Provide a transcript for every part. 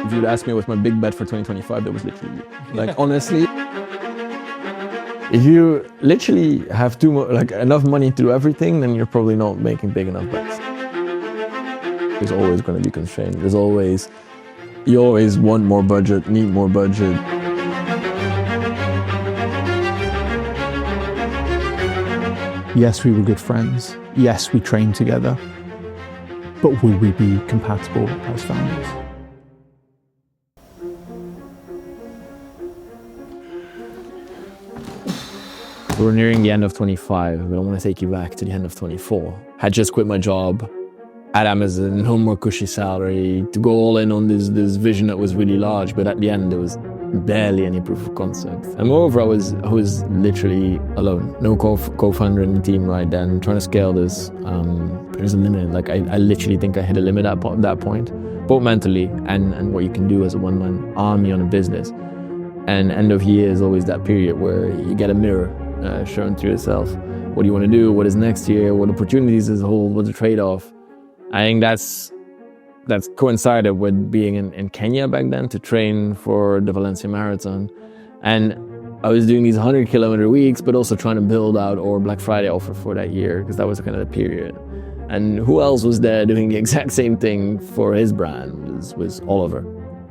If you'd ask me what's my big bet for 2025, that was literally like, honestly, if you literally have enough money to do everything, then you're probably not making big enough bets. There's always going to be constraint. You always want more budget, need more budget. Yes, we were good friends. Yes, we trained together. But will we be compatible as founders? We're nearing the end of 25, but I want to take you back to the end of 24. Had just quit my job at Amazon, no more cushy salary, to go all in on this vision that was really large, but at the end there was barely any proof of concept. And moreover, I was literally alone. No co-founder in the team right then, trying to scale this. There's a limit. Like I literally think I hit a limit at that point, both mentally and what you can do as a one-man army on a business. And end of year is always that period where you get a mirror shown to yourself. What do you want to do? What is next year? What opportunities does it hold? What's the trade-off? I think that's coincided with being in Kenya back then to train for the Valencia Marathon. And I was doing these 100-kilometer weeks, but also trying to build out our Black Friday offer for that year, because that was kind of the period. And who else was there doing the exact same thing for his brand was Oliver.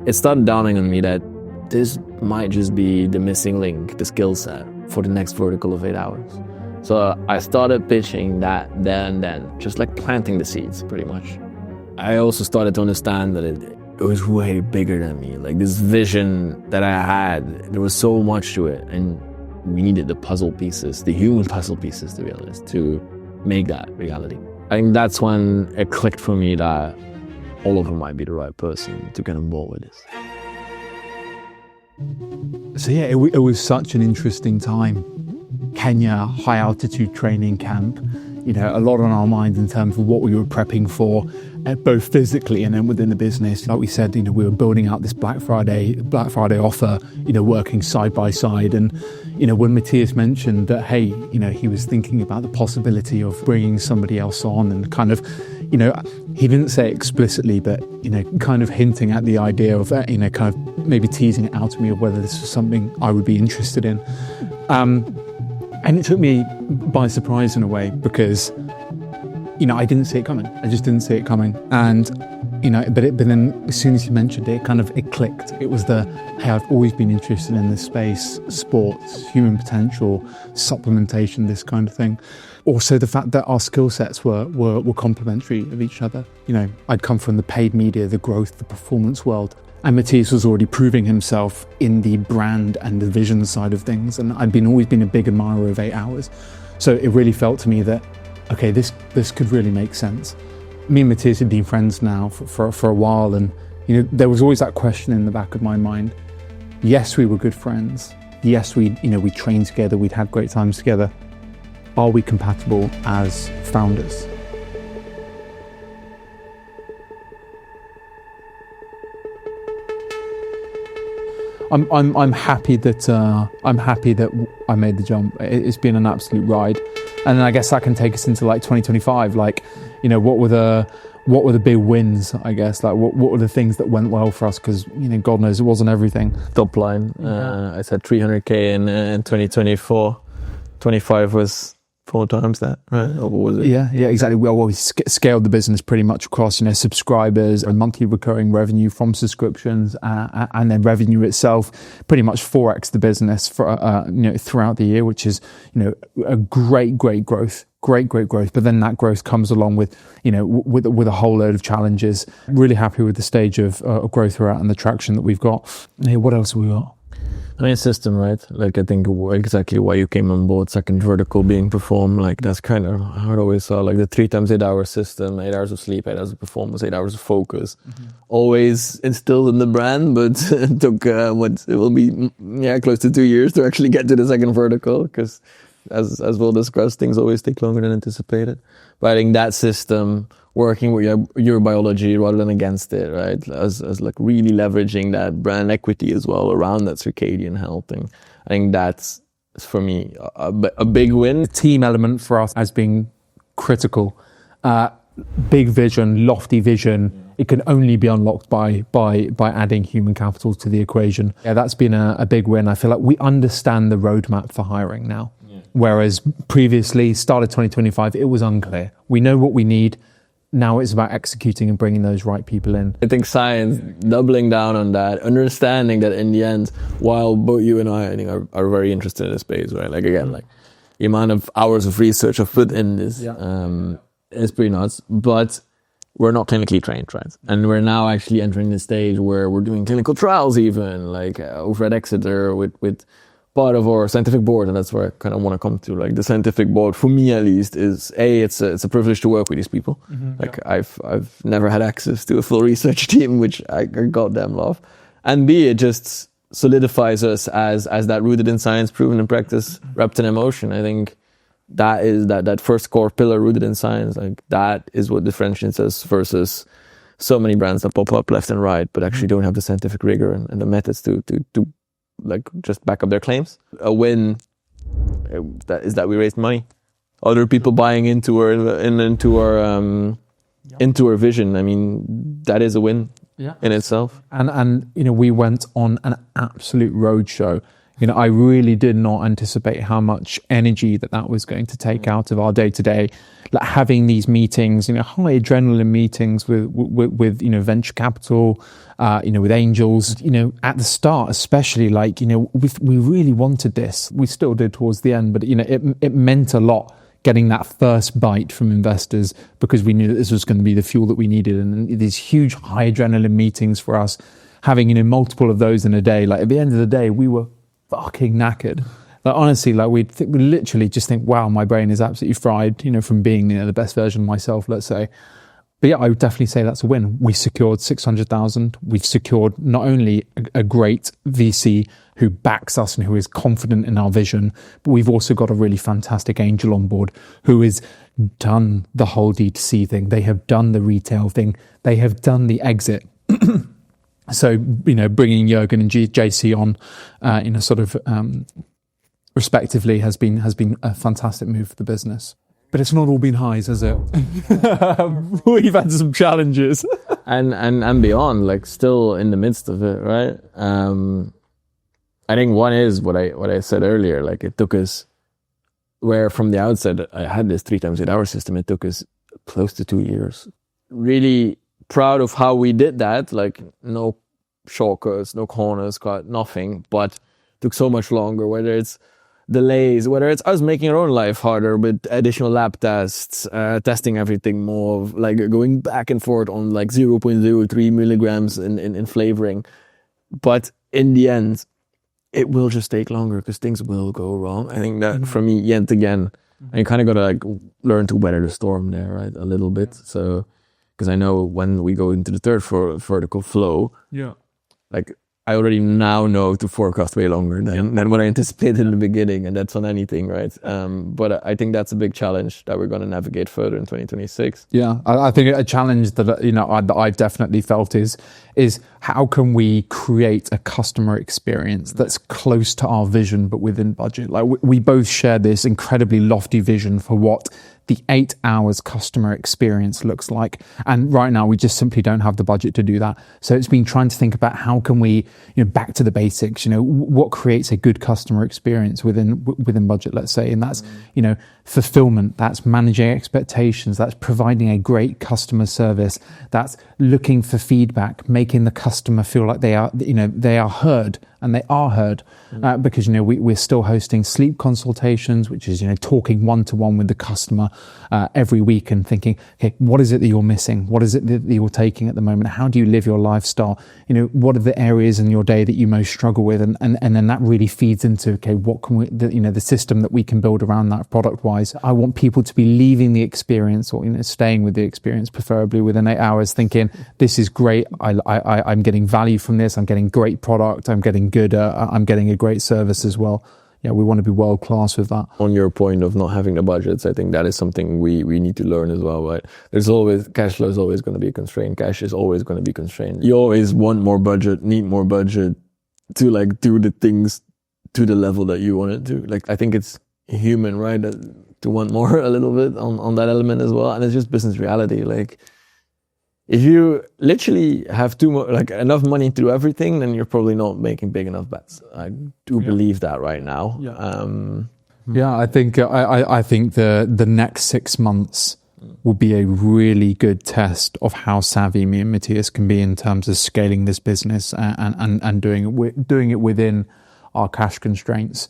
It started dawning on me that this might just be the missing link, the skill set for the next vertical of 8 hours. So I started pitching that there and then, just like planting the seeds pretty much. I also started to understand that it was way bigger than me. Like this vision that I had, there was so much to it, and we needed the puzzle pieces, the human puzzle pieces, to be honest, to make that reality. I think that's when it clicked for me that Oliver might be the right person to get involved with this. So yeah, it was such an interesting time. Kenya, high altitude training camp, you know, a lot on our minds in terms of what we were prepping for, both physically and then within the business. Like we said, you know, we were building out this Black Friday offer, you know, working side by side. And, you know, when Matthias mentioned that, hey, you know, he was thinking about the possibility of bringing somebody else on and kind of, you know, he didn't say it explicitly, but, you know, kind of hinting at the idea of, you know, kind of maybe teasing it out to me of whether this was something I would be interested in. And it took me by surprise in a way, because, you know, I didn't see it coming. I just didn't see it coming. And, you know, but then as soon as you mentioned it, it clicked. It was hey, I've always been interested in this space, sports, human potential, supplementation, this kind of thing. Also the fact that our skill sets were complementary of each other. You know, I'd come from the paid media, the growth, the performance world. And Matthias was already proving himself in the brand and the vision side of things. And I'd always been a big admirer of 8 hours. So it really felt to me that, okay, this could really make sense. Me and Matthias have been friends now for a while. And, you know, there was always that question in the back of my mind. Yes, we were good friends. Yes, we trained together. We'd had great times together. Are we compatible as founders? I'm happy that I made the jump. It's been an absolute ride, and I guess that can take us into like 2025. Like, you know, what were the big wins? I guess like what were the things that went well for us? Because, you know, God knows it wasn't everything. Top line. I said 300K in 2024. 25 was 4 times that, right? Or what was it? Yeah, exactly. We scaled the business pretty much across, you know, subscribers and monthly recurring revenue from subscriptions, and then revenue itself pretty much 4x the business for you know, throughout the year, which is, you know, a great growth. Great growth. But then that growth comes along with, you know, with a whole load of challenges. Really happy with the stage of growth we're at and the traction that we've got. Hey, what else have we got? I mean, system, right? Like, I think exactly why you came on board, second vertical being perform, like that's kind of how I always saw, like the 3 times 8 hour system, 8 hours of sleep, 8 hours of performance, 8 hours of focus. Mm-hmm. Always instilled in the brand, but it took it will be close to 2 years to actually get to the second vertical, because as we'll discuss, things always take longer than anticipated. But I think that system, working with your biology rather than against it, right? As like really leveraging that brand equity as well around that circadian health thing. I think that's, for me, a big win. The team element for us has been critical. Big vision, lofty vision, it can only be unlocked by adding human capital to the equation. Yeah, that's been a big win. I feel like we understand the roadmap for hiring now. Whereas previously, start of 2025, it was unclear. We know what we need. Now it's about executing and bringing those right people in. I think science, doubling down on that, understanding that in the end, while both you and I think, are very interested in the space, right? Like again, like the amount of hours of research I've put in this is pretty nuts. But we're not clinically trained, right? And we're now actually entering the stage where we're doing clinical trials even, like over at Exeter with part of our scientific board, and that's where I kind of want to come to. Like the scientific board, for me at least, is it's a privilege to work with these people. I've never had access to a full research team, which I goddamn love. And B, it just solidifies us as that rooted in science, proven in practice, wrapped in emotion. I think that is that first core pillar rooted in science. Like that is what differentiates us versus so many brands that pop up left and right, but actually don't have the scientific rigor and the methods to like just back up their claims. A win that we raised money. Other people buying into our vision. I mean, that is a win in itself. And we went on an absolute roadshow. I really did not anticipate how much energy that was going to take out of our day to day. Like having these meetings, high adrenaline meetings with venture capital, with angels. At the start, especially, we really wanted this. We still did towards the end, but it meant a lot getting that first bite from investors because we knew that this was going to be the fuel that we needed. And these huge high adrenaline meetings for us, having multiple of those in a day. Like at the end of the day, we were fucking knackered. Like honestly, we literally just think, wow, my brain is absolutely fried, from being the best version of myself, let's say. But yeah, I would definitely say that's a win. We secured 600,000. We've secured not only a great VC who backs us and who is confident in our vision, but we've also got a really fantastic angel on board who has done the whole D2C thing. They have done the retail thing. They have done the exit. So, bringing Jürgen and JC on, respectively has been a fantastic move for the business. But it's not all been highs, has it? We've had some challenges. and beyond, still in the midst of it, right? I think one is what I said earlier, it took us, where from the outset I had this 3 times 8 hour system, it took us close to 2 years. Really proud of how we did that, no shortcuts, no corners, cut, nothing, but took so much longer, whether it's delays, whether it's us making our own life harder with additional lab tests, testing everything more, going back and forth on 0.03 milligrams in flavoring. But in the end, it will just take longer because things will go wrong. I think that for me, yet again, I kind of got to learn to weather the storm there, right? A little bit. So, because I know when we go into the third vertical flow, I already now know to forecast way longer than what I anticipated in the beginning, and that's on anything, right? But I think that's a big challenge that we're going to navigate further in 2026. Yeah, I think a challenge that that I've definitely felt is how can we create a customer experience that's close to our vision but within budget? We both share this incredibly lofty vision for what the 8 hours customer experience looks like. And right now we just simply don't have the budget to do that. So it's been trying to think about how can we, back to the basics, what creates a good customer experience within budget, let's say. And that's, fulfillment, that's managing expectations, that's providing a great customer service, that's looking for feedback, making the customer feel like they are heard. And they are heard because, we're still hosting sleep consultations, which is, talking one-to-one with the customer every week and thinking, okay, what is it that you're missing? What is it that you're taking at the moment? How do you live your lifestyle? What are the areas in your day that you most struggle with? And then that really feeds into, okay, what can we, the system that we can build around that product-wise. I want people to be leaving the experience or, staying with the experience, preferably within 8 hours, thinking, this is great. I'm getting value from this. I'm getting great product. I'm getting good. I'm getting a great service as well. Yeah, we want to be world class with that. On your point of not having the budgets, I think that is something we need to learn as well, right? Cash flow is always going to be a constraint. Cash is always going to be constrained. You always want more budget, need more budget to do the things to the level that you want it to. I think it's human, right? To want more a little bit on that element as well. And it's just business reality. if you literally have enough money to do everything, then you're probably not making big enough bets. I do believe that right now. Yeah, I think the next 6 months will be a really good test of how savvy me and Matthias can be in terms of scaling this business and doing it within our cash constraints.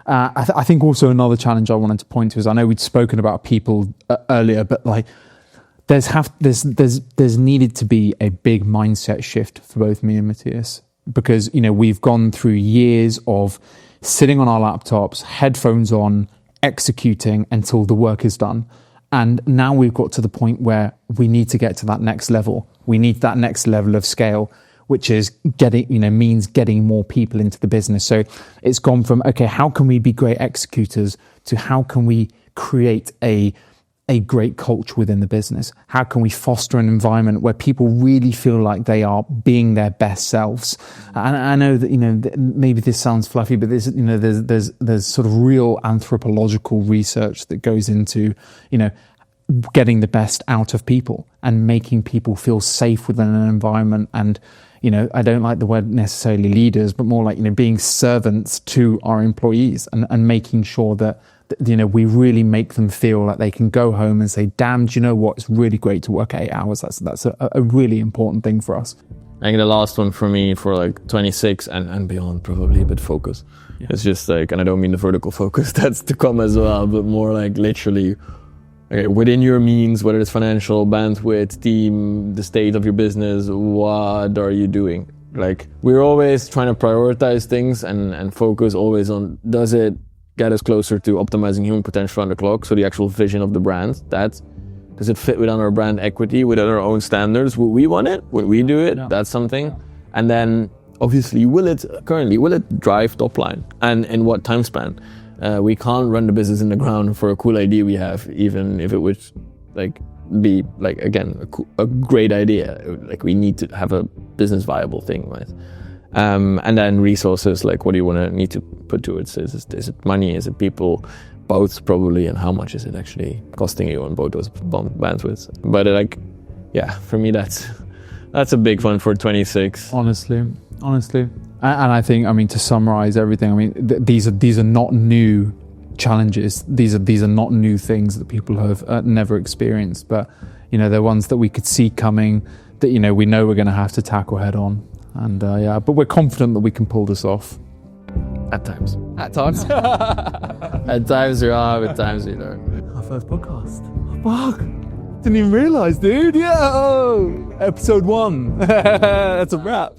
I think also another challenge I wanted to point to is, I know we'd spoken about people earlier, but like there's needed to be a big mindset shift for both me and Matthias, because we've gone through years of sitting on our laptops, headphones on, executing until the work is done. And now we've got to the point where we need to get to that next level. We need that next level of scale, which is means getting more people into the business. So it's gone from, okay, how can we be great executors, to how can we create a great culture within the business? How can we foster an environment where people really feel like they are being their best selves? And I know that, maybe this sounds fluffy, but there's sort of real anthropological research that goes into, getting the best out of people and making people feel safe within an environment. And, I don't like the word necessarily leaders, but more like, being servants to our employees and making sure that, we really make them feel like they can go home and say, damn, do you know what? It's really great to work 8 hours. That's a really important thing for us. I think the last one for me for like 26 and beyond, probably, but focus. Yeah. It's just like, and I don't mean the vertical focus, that's to come as well, but more like literally, okay, within your means, whether it's financial, bandwidth, team, the state of your business, what are you doing? Like, we're always trying to prioritize things and focus always on, does it get us closer to optimizing human potential on the clock? So the actual vision of the brand, does it fit within our brand equity, within our own standards? Would we want it? Would we do it? Yeah. That's something. And then obviously, will it drive top line? And in what time span? We can't run the business in the ground for a cool idea we have, even if it would be again, a great idea. Like, we need to have a business viable thing, right? And then resources, like, what do you need to put to it? Is it money? Is it people? Both, probably. And how much is it actually costing you on both those bandwidths? But for me, that's a big one for 26. Honestly. And I think, to summarize everything, these are not new challenges. These are not new things that people have never experienced, but they're ones that we could see coming, that we know we're going to have to tackle head on. And but we're confident that we can pull this off. At times. At times you are, at times you learn. Our first podcast. Oh, fuck. Didn't even realise, dude. Yeah. Episode 1. That's a wrap.